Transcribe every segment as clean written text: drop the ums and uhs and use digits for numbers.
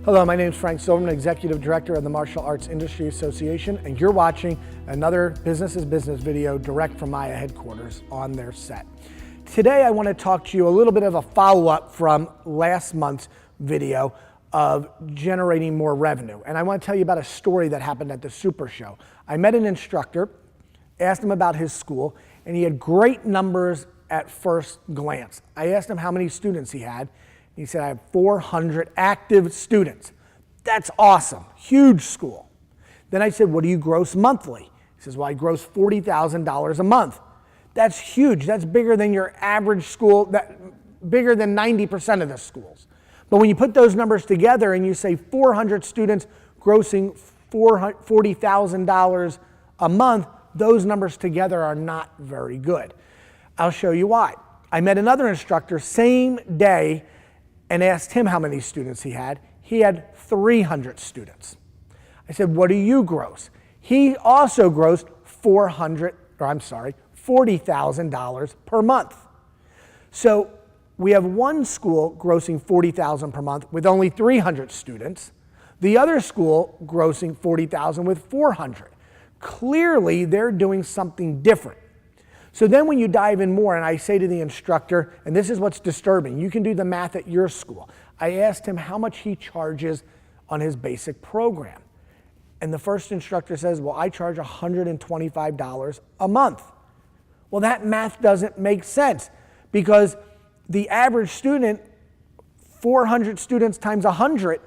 Hello, my name is Frank Silverman, Executive Director of the Martial Arts Industry Association, and you're watching another Business is Business video direct from MAIA headquarters on their set. Today I want to talk to you a little bit of a follow-up from last month's video of generating more revenue. And I want to tell you about a story that happened at the Super Show. I met an instructor, asked him about his school, and he had great numbers at first glance. I asked him how many students he had. He said, I have 400 active students. That's awesome, huge school. Then I said, what do you gross monthly? He says, well, I gross $40,000 a month. That's huge, that's bigger than your average school, bigger than 90% of the schools. But when you put those numbers together and you say 400 students grossing $40,000 a month, those numbers together are not very good. I'll show you why. I met another instructor same day and asked him how many students he had. He had 300 students. I said, what do you gross? He also grossed $40,000 per month. So we have one school grossing $40,000 per month with only 300 students. The other school grossing $40,000 with 400. Clearly, they're doing something different. So then when you dive in more, and I say to the instructor, and this is what's disturbing, you can do the math at your school. I asked him how much he charges on his basic program. And the first instructor says, well, I charge $125 a month. Well, that math doesn't make sense because the average student, 400 students times 100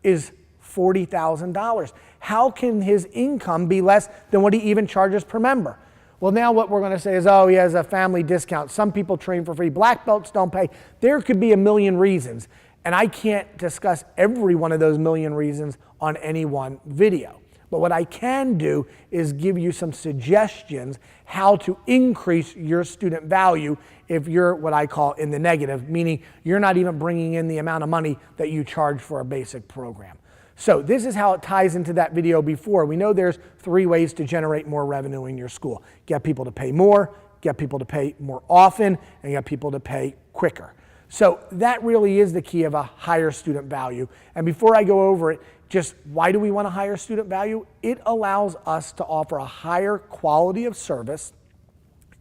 is $40,000. How can his income be less than what he even charges per member? Well, now what we're going to say is, oh, he has a family discount. Some people train for free. Black belts don't pay. There could be a million reasons, and I can't discuss every one of those million reasons on any one video. But what I can do is give you some suggestions how to increase your student value if you're what I call in the negative, meaning you're not even bringing in the amount of money that you charge for a basic program. So this is how it ties into that video before. We know there's 3 ways to generate more revenue in your school. Get people to pay more, get people to pay more often, and get people to pay quicker. So that really is the key of a higher student value. And before I go over it, just why do we want a higher student value? It allows us to offer a higher quality of service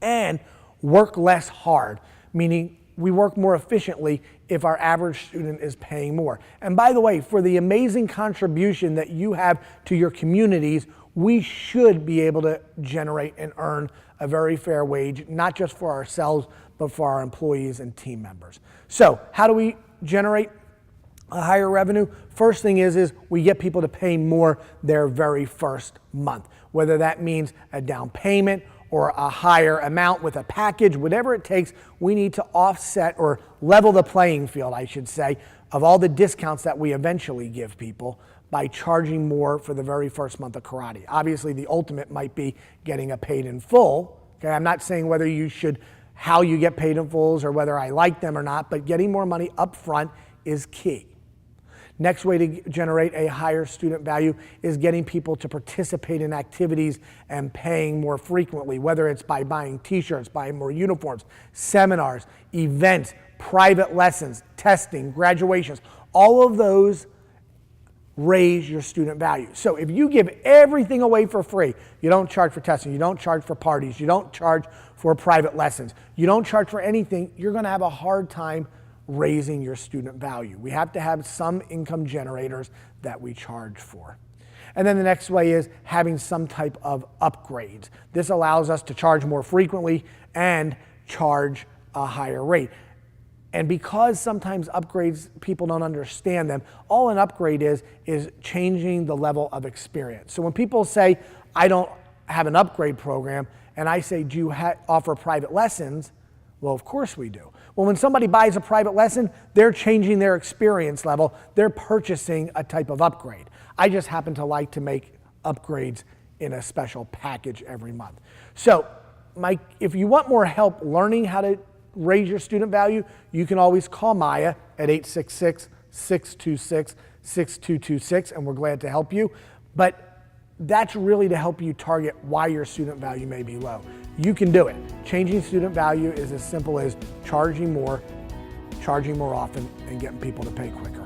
and work less hard, meaning we work more efficiently if our average student is paying more. And by the way, for the amazing contribution that you have to your communities, we should be able to generate and earn a very fair wage, not just for ourselves, but for our employees and team members. So how do we generate a higher revenue? First thing is we get people to pay more their very first month, whether that means a down payment or a higher amount with a package, whatever it takes, we need to offset or level the playing field, I should say, of all the discounts that we eventually give people by charging more for the very first month of karate. Obviously, the ultimate might be getting a paid in full. Okay, I'm not saying whether you should, how you get paid in fulls or whether I like them or not, but getting more money up front is key. Next way to generate a higher student value is getting people to participate in activities and paying more frequently, whether it's by buying t-shirts, buying more uniforms, seminars, events, private lessons, testing, graduations. All of those raise your student value. So if you give everything away for free, you don't charge for testing, you don't charge for parties, you don't charge for private lessons, you don't charge for anything, you're going to have a hard time raising your student value. We have to have some income generators that we charge for. And then the next way is having some type of upgrades. This allows us to charge more frequently and charge a higher rate. And because sometimes upgrades, people don't understand them, all an upgrade is changing the level of experience. So when people say, I don't have an upgrade program, and I say, do you offer private lessons? Well, of course we do. Well, when somebody buys a private lesson, they're changing their experience level. They're purchasing a type of upgrade. I just happen to like to make upgrades in a special package every month. So, Mike, if you want more help learning how to raise your student value, you can always call MAIA at 866-626-6226, and we're glad to help you. But that's really to help you target why your student value may be low. You can do it. Changing student value is as simple as charging more often, and getting people to pay quicker.